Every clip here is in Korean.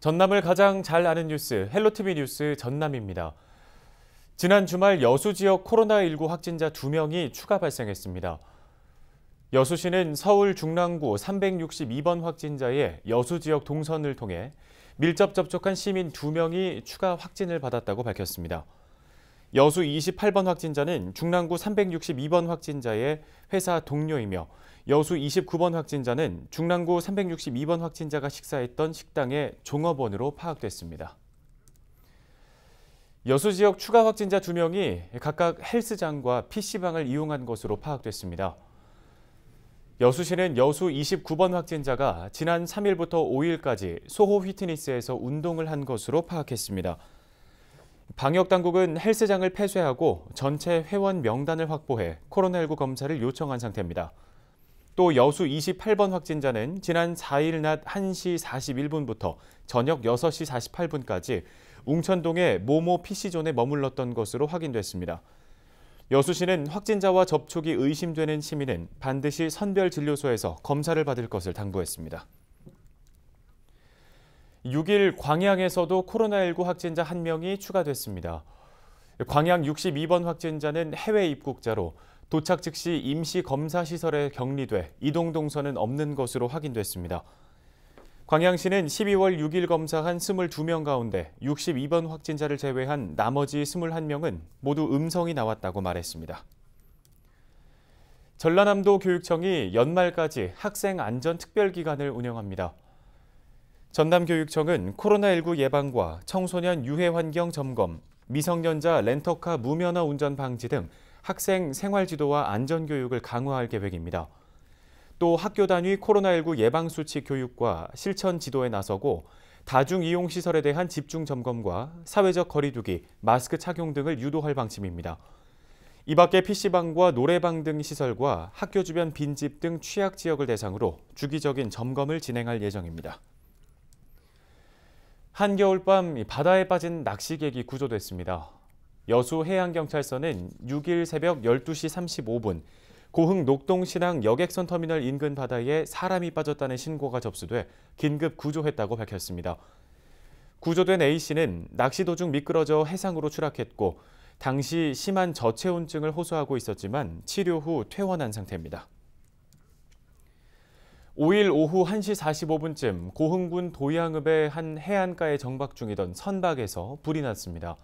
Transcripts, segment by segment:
전남을 가장 잘 아는 뉴스, 헬로티비 뉴스 전남입니다. 지난 주말 여수 지역 코로나19 확진자 2명이 추가 발생했습니다. 여수시는 서울 중랑구 362번 확진자의 여수 지역 동선을 통해 밀접 접촉한 시민 2명이 추가 확진을 받았다고 밝혔습니다. 여수 28번 확진자는 중랑구 362번 확진자의 회사 동료이며 여수 29번 확진자는 중랑구 362번 확진자가 식사했던 식당의 종업원으로 파악됐습니다. 여수 지역 추가 확진자 2명이 각각 헬스장과 PC방을 이용한 것으로 파악됐습니다. 여수시는 여수 29번 확진자가 지난 3일부터 5일까지 소호 휘트니스에서 운동을 한 것으로 파악했습니다. 방역당국은 헬스장을 폐쇄하고 전체 회원 명단을 확보해 코로나19 검사를 요청한 상태입니다. 또 여수 28번 확진자는 지난 4일 낮 1시 41분부터 저녁 6시 48분까지 웅천동의 모모 PC존에 머물렀던 것으로 확인됐습니다. 여수시는 확진자와 접촉이 의심되는 시민은 반드시 선별진료소에서 검사를 받을 것을 당부했습니다. 6일 광양에서도 코로나19 확진자 1명이 추가됐습니다. 광양 62번 확진자는 해외 입국자로 도착 즉시 임시 검사 시설에 격리돼 이동 동선은 없는 것으로 확인됐습니다. 광양시는 12월 6일 검사한 22명 가운데 62번 확진자를 제외한 나머지 21명은 모두 음성이 나왔다고 말했습니다. 전라남도 교육청이 연말까지 학생 안전 특별기간을 운영합니다. 전남교육청은 코로나19 예방과 청소년 유해 환경 점검, 미성년자 렌터카 무면허 운전 방지 등 학생 생활지도와 안전교육을 강화할 계획입니다. 또 학교 단위 코로나19 예방수칙 교육과 실천 지도에 나서고 다중이용시설에 대한 집중 점검과 사회적 거리두기, 마스크 착용 등을 유도할 방침입니다. 이 밖에 PC방과 노래방 등 시설과 학교 주변 빈집 등 취약 지역을 대상으로 주기적인 점검을 진행할 예정입니다. 한겨울밤 바다에 빠진 낚시객이 구조됐습니다. 여수 해양경찰서는 6일 새벽 12시 35분 고흥 녹동신항 여객선 터미널 인근 바다에 사람이 빠졌다는 신고가 접수돼 긴급 구조했다고 밝혔습니다. 구조된 A씨는 낚시 도중 미끄러져 해상으로 추락했고 당시 심한 저체온증을 호소하고 있었지만 치료 후 퇴원한 상태입니다. 5일 오후 1시 45분쯤 고흥군 도양읍의 한 해안가에 정박 중이던 선박에서 불이 났습니다.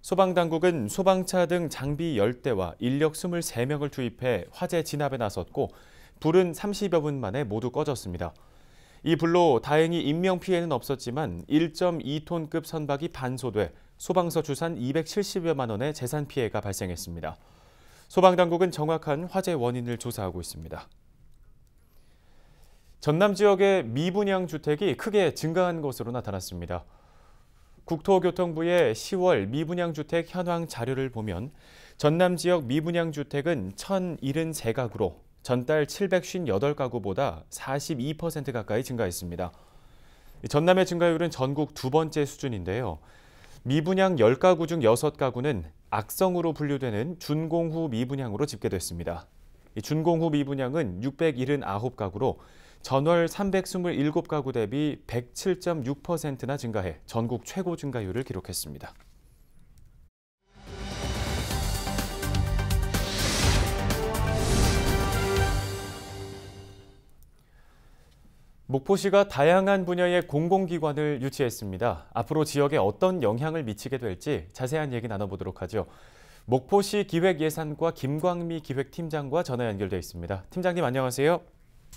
소방당국은 소방차 등 장비 10대와 인력 23명을 투입해 화재 진압에 나섰고 불은 30여 분 만에 모두 꺼졌습니다. 이 불로 다행히 인명피해는 없었지만 1.2톤급 선박이 반소돼 소방서 주산 270여만 원의 재산 피해가 발생했습니다. 소방당국은 정확한 화재 원인을 조사하고 있습니다. 전남 지역의 미분양 주택이 크게 증가한 것으로 나타났습니다. 국토교통부의 10월 미분양 주택 현황 자료를 보면 전남 지역 미분양 주택은 1,073가구로 전달 758가구보다 42% 가까이 증가했습니다. 전남의 증가율은 전국 두 번째 수준인데요. 미분양 10가구 중 6가구는 악성으로 분류되는 준공후 미분양으로 집계됐습니다. 준공후 미분양은 679가구로 전월 327가구 대비 107.6%나 증가해 전국 최고 증가율을 기록했습니다. 목포시가 다양한 분야의 공공기관을 유치했습니다. 앞으로 지역에 어떤 영향을 미치게 될지 자세한 얘기 나눠보도록 하죠. 목포시 기획예산과 김광미 기획팀장과 전화 연결돼 있습니다. 팀장님 안녕하세요.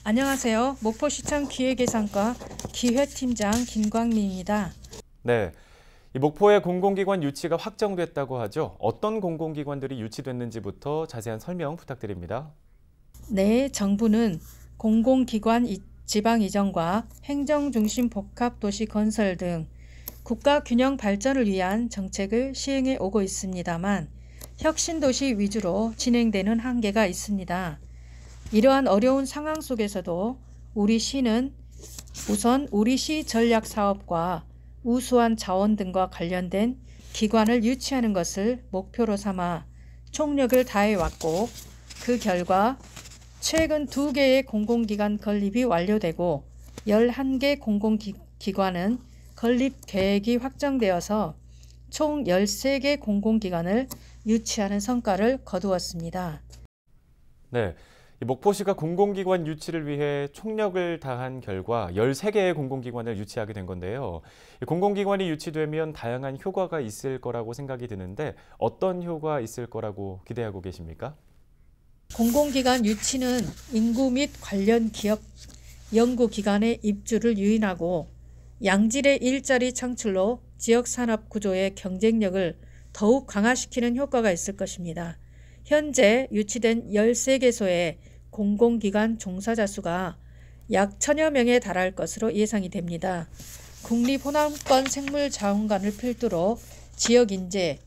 안녕하세요. 목포시청 기획예산과 기획팀장 김광미입니다. 네, 이 목포의 공공기관 유치가 확정됐다고 하죠. 어떤 공공기관들이 유치됐는지부터 자세한 설명 부탁드립니다. 네, 정부는 공공기관 지방 이전과 행정중심 복합도시 건설 등 국가 균형 발전을 위한 정책을 시행해 오고 있습니다만 혁신도시 위주로 진행되는 한계가 있습니다. 이러한 어려운 상황 속에서도 우리 시는 우선 우리 시 전략 사업과 우수한 자원 등과 관련된 기관을 유치하는 것을 목표로 삼아 총력을 다해 왔고 그 결과 최근 2개의 공공기관 건립이 완료되고 11개 공공기관은 건립 계획이 확정되어서 총 13개 공공기관을 유치하는 성과를 거두었습니다. 네, 이 목포시가 공공기관 유치를 위해 총력을 다한 결과 13개의 공공기관을 유치하게 된 건데요. 이 공공기관이 유치되면 다양한 효과가 있을 거라고 생각이 드는데 어떤 효과 있을 거라고 기대하고 계십니까? 공공기관 유치는 인구 및 관련 기업, 연구기관의 입주를 유인하고 양질의 일자리 창출로 지역산업 구조의 경쟁력을 더욱 강화시키는 효과가 있을 것입니다. 현재 유치된 13개소의 공공기관 종사자 수가 약 1000여 명에 달할 것으로 예상이 됩니다. 국립호남권 생물자원관을 필두로 지역 인재,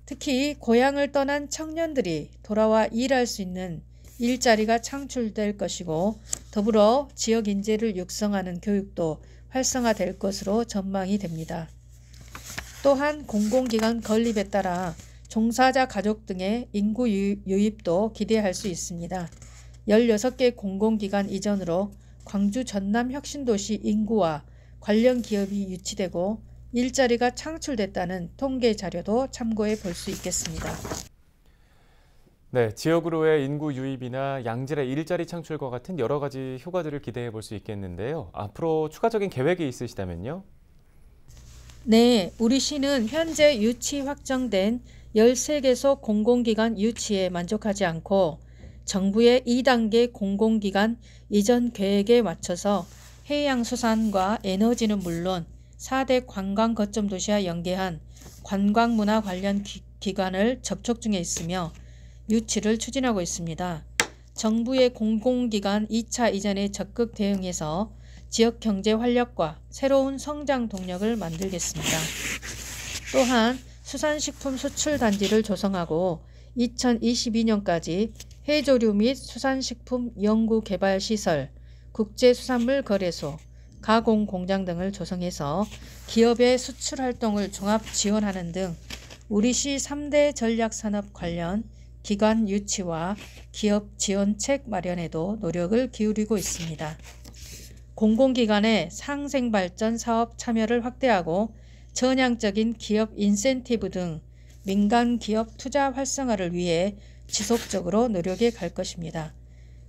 특히 고향을 떠난 청년들이 돌아와 일할 수 있는 일자리가 창출될 것이고 더불어 지역 인재를 육성하는 교육도 활성화될 것으로 전망이 됩니다. 또한 공공기관 건립에 따라 종사자 가족 등의 인구 유입도 기대할 수 있습니다. 16개 공공기관 이전으로 광주 전남 혁신도시 인구와 관련 기업이 유치되고 일자리가 창출됐다는 통계 자료도 참고해 볼 수 있겠습니다. 네, 지역으로의 인구 유입이나 양질의 일자리 창출과 같은 여러 가지 효과들을 기대해 볼 수 있겠는데요. 앞으로 추가적인 계획이 있으시다면요? 네, 우리 시는 현재 유치 확정된 13개소 공공기관 유치에 만족하지 않고 정부의 2단계 공공기관 이전 계획에 맞춰서 해양수산과 에너지는 물론 4대 관광 거점 도시와 연계한 관광문화 관련 기관을 접촉 중에 있으며 유치를 추진하고 있습니다. 정부의 공공기관 2차 이전에 적극 대응해서 지역 경제 활력과 새로운 성장 동력을 만들겠습니다. 또한 수산식품 수출단지를 조성하고 2022년까지 해조류 및 수산식품 연구개발시설, 국제수산물 거래소, 가공공장 등을 조성해서 기업의 수출 활동을 종합 지원하는 등 우리시 3대 전략산업 관련 기관 유치와 기업 지원책 마련에도 노력을 기울이고 있습니다. 공공기관의 상생발전 사업 참여를 확대하고 전향적인 기업 인센티브 등 민간 기업 투자 활성화를 위해 지속적으로 노력해 갈 것입니다.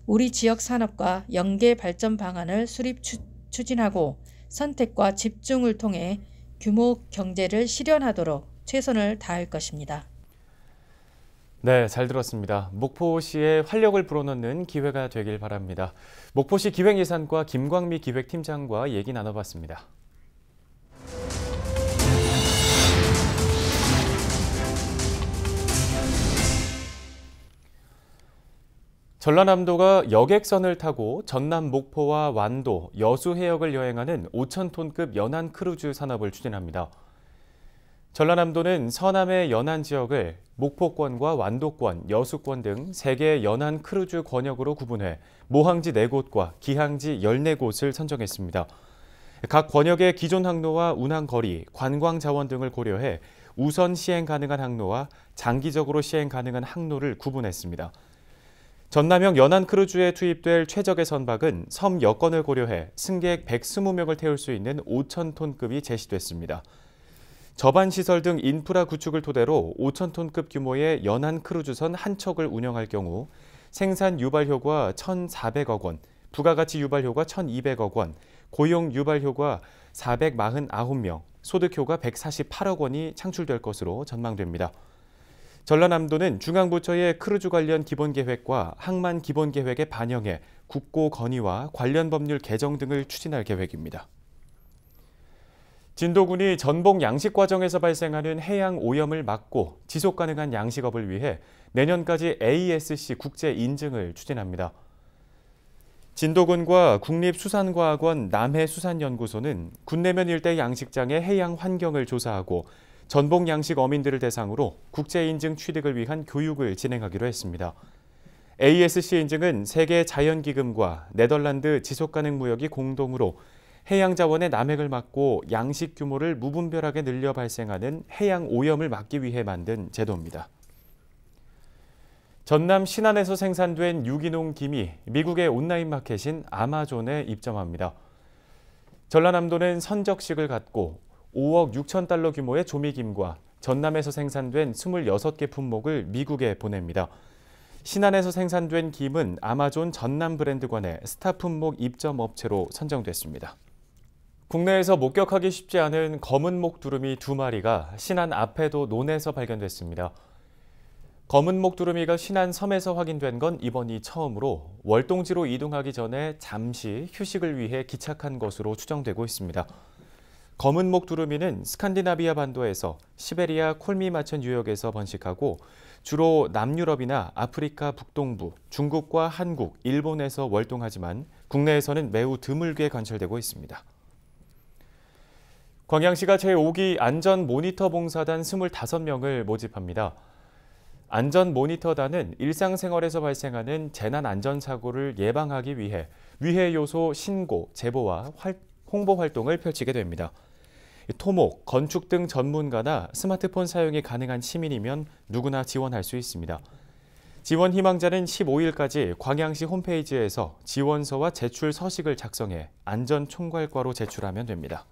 우리 지역 산업과 연계 발전 방안을 수립 추진하고 선택과 집중을 통해 규모 경제를 실현하도록 최선을 다할 것입니다. 네, 잘 들었습니다. 목포시에 활력을 불어넣는 기회가 되길 바랍니다. 목포시 기획예산과 김광미 기획팀장과 얘기 나눠봤습니다. 전라남도가 여객선을 타고 전남 목포와 완도, 여수 해역을 여행하는 5,000톤급 연안 크루즈 산업을 추진합니다. 전라남도는 서남의 연안 지역을 목포권과 완도권, 여수권 등 3개의 연안 크루즈 권역으로 구분해 모항지 4곳과 기항지 14곳을 선정했습니다. 각 권역의 기존 항로와 운항 거리, 관광 자원 등을 고려해 우선 시행 가능한 항로와 장기적으로 시행 가능한 항로를 구분했습니다. 전남형 연안 크루즈에 투입될 최적의 선박은 섬 여건을 고려해 승객 120명을 태울 수 있는 5,000톤급이 제시됐습니다. 저반 시설 등 인프라 구축을 토대로 5,000톤급 규모의 연안 크루즈선 한 척을 운영할 경우 생산 유발 효과 1,400억 원, 부가가치 유발 효과 1,200억 원, 고용 유발 효과 449명, 소득 효과 148억 원이 창출될 것으로 전망됩니다. 전라남도는 중앙부처의 크루즈 관련 기본계획과 항만 기본계획에 반영해 국고 건의와 관련 법률 개정 등을 추진할 계획입니다. 진도군이 전복 양식 과정에서 발생하는 해양 오염을 막고 지속가능한 양식업을 위해 내년까지 ASC 국제 인증을 추진합니다. 진도군과 국립수산과학원 남해수산연구소는 군내면 일대 양식장의 해양 환경을 조사하고 전복 양식 어민들을 대상으로 국제 인증 취득을 위한 교육을 진행하기로 했습니다. ASC 인증은 세계 자연기금과 네덜란드 지속가능무역이 공동으로 해양 자원의 남획을 막고 양식 규모를 무분별하게 늘려 발생하는 해양 오염을 막기 위해 만든 제도입니다. 전남 신안에서 생산된 유기농 김이 미국의 온라인 마켓인 아마존에 입점합니다. 전라남도는 선적식을 갖고 5억 6천 달러 규모의 조미김과 전남에서 생산된 26개 품목을 미국에 보냅니다. 신안에서 생산된 김은 아마존 전남 브랜드관의 스타 품목 입점 업체로 선정됐습니다. 국내에서 목격하기 쉽지 않은 검은목 두루미 2마리가 신안 아페도 논에서 발견됐습니다. 검은목 두루미가 신안 섬에서 확인된 건 이번이 처음으로 월동지로 이동하기 전에 잠시 휴식을 위해 기착한 것으로 추정되고 있습니다. 검은목 두루미는 스칸디나비아 반도에서 시베리아 콜미마천 유역에서 번식하고 주로 남유럽이나 아프리카 북동부, 중국과 한국, 일본에서 월동하지만 국내에서는 매우 드물게 관찰되고 있습니다. 광양시가 제5기 안전모니터봉사단 25명을 모집합니다. 안전모니터단은 일상생활에서 발생하는 재난안전사고를 예방하기 위해 위해 요소 신고, 제보와 홍보 활동을 펼치게 됩니다. 토목, 건축 등 전문가나 스마트폰 사용이 가능한 시민이면 누구나 지원할 수 있습니다. 지원 희망자는 15일까지 광양시 홈페이지에서 지원서와 제출 서식을 작성해 안전총괄과로 제출하면 됩니다.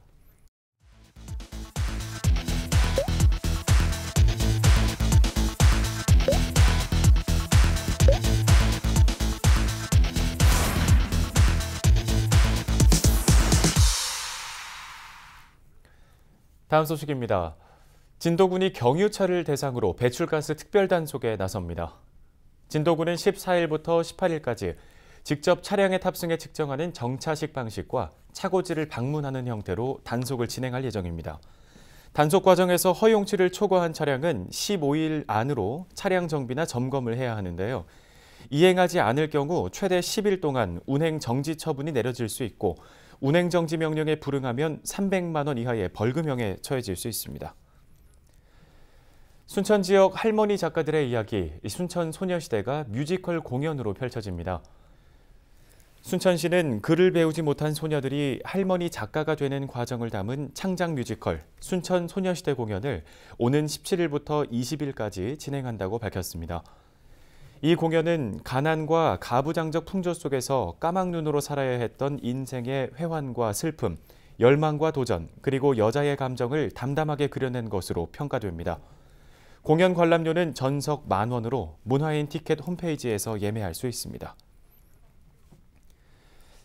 다음 소식입니다. 진도군이 경유차를 대상으로 배출가스 특별단속에 나섭니다. 진도군은 14일부터 18일까지 직접 차량에 탑승해 측정하는 정차식 방식과 차고지를 방문하는 형태로 단속을 진행할 예정입니다. 단속 과정에서 허용치를 초과한 차량은 15일 안으로 차량 정비나 점검을 해야 하는데요. 이행하지 않을 경우 최대 10일 동안 운행 정지 처분이 내려질 수 있고 운행정지 명령에 불응하면 300만 원 이하의 벌금형에 처해질 수 있습니다. 순천 지역 할머니 작가들의 이야기, 순천 소녀시대가 뮤지컬 공연으로 펼쳐집니다. 순천시는 글을 배우지 못한 소녀들이 할머니 작가가 되는 과정을 담은 창작 뮤지컬 순천 소녀시대 공연을 오는 17일부터 20일까지 진행한다고 밝혔습니다. 이 공연은 가난과 가부장적 풍조 속에서 까막눈으로 살아야 했던 인생의 회환과 슬픔, 열망과 도전, 그리고 여자의 감정을 담담하게 그려낸 것으로 평가됩니다. 공연 관람료는 전석 10,000원으로 문화인 티켓 홈페이지에서 예매할 수 있습니다.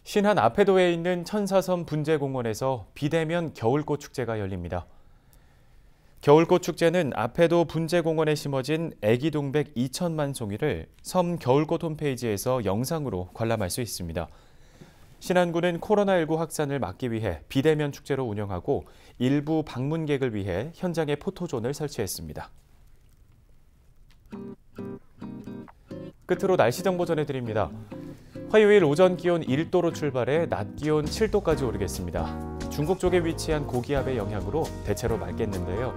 신안 아페도에 있는 천사섬 분재공원에서 비대면 겨울꽃 축제가 열립니다. 겨울꽃 축제는 아페도 분재공원에 심어진 애기동백 2천만 송이를 섬 겨울꽃 홈페이지에서 영상으로 관람할 수 있습니다. 신안군은 코로나19 확산을 막기 위해 비대면 축제로 운영하고 일부 방문객을 위해 현장에 포토존을 설치했습니다. 끝으로 날씨 정보 전해드립니다. 화요일 오전 기온 1도로 출발해 낮 기온 7도까지 오르겠습니다. 중국 쪽에 위치한 고기압의 영향으로 대체로 맑겠는데요.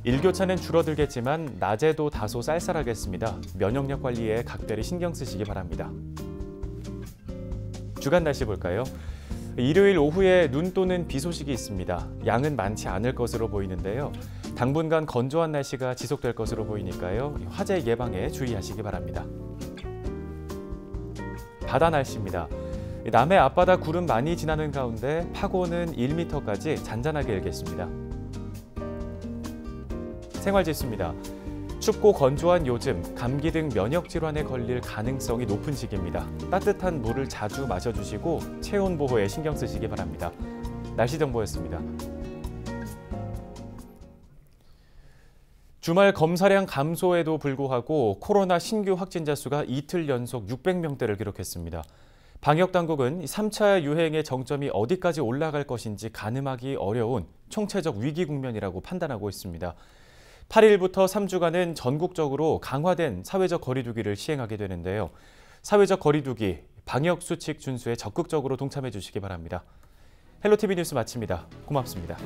일교차는 줄어들겠지만 낮에도 다소 쌀쌀하겠습니다. 면역력 관리에 각별히 신경 쓰시기 바랍니다. 주간 날씨 볼까요? 일요일 오후에 눈 또는 비 소식이 있습니다. 양은 많지 않을 것으로 보이는데요. 당분간 건조한 날씨가 지속될 것으로 보이니까요. 화재 예방에 주의하시기 바랍니다. 바다 날씨입니다. 남해 앞바다 구름 많이 지나는 가운데 파고는 1m까지 잔잔하게 일겠습니다. 생활지수입니다. 춥고 건조한 요즘 감기 등 면역 질환에 걸릴 가능성이 높은 시기입니다. 따뜻한 물을 자주 마셔주시고 체온 보호에 신경 쓰시기 바랍니다. 날씨 정보였습니다. 주말 검사량 감소에도 불구하고 코로나 신규 확진자 수가 이틀 연속 600명대를 기록했습니다. 방역당국은 3차 유행의 정점이 어디까지 올라갈 것인지 가늠하기 어려운 총체적 위기 국면이라고 판단하고 있습니다. 8일부터 3주간은 전국적으로 강화된 사회적 거리두기를 시행하게 되는데요. 사회적 거리두기, 방역수칙 준수에 적극적으로 동참해 주시기 바랍니다. 헬로티비 뉴스 마칩니다. 고맙습니다.